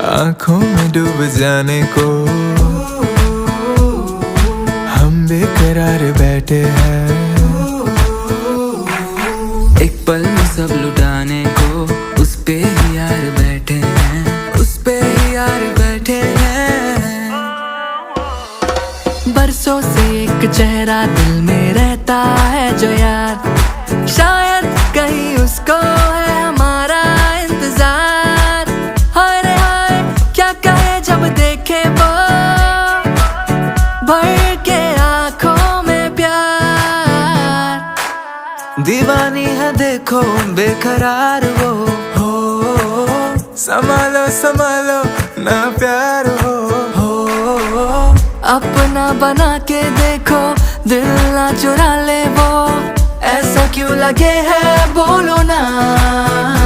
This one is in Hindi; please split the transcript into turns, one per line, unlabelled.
आंखों में डूब जाने को हम बेकरार बैठे हैं।
एक पल में सब लुटाने को उस पे ही यार बैठे हैं, उस पे ही यार बैठे हैं। बरसों से एक चेहरा दिल में रहता है जो यार, शायद कहीं उसको है हमारा इंतजार। हाय रे हाय क्या कहे जब देखे वो भर के आंखों में प्यार। दीवानी है देखो बेकरार वो
हो संभालो संभालो ना प्यार हो।
अपना बना के देखो दिल ना चुरा ले वो, ऐसा क्यों लगे है बोलो ना।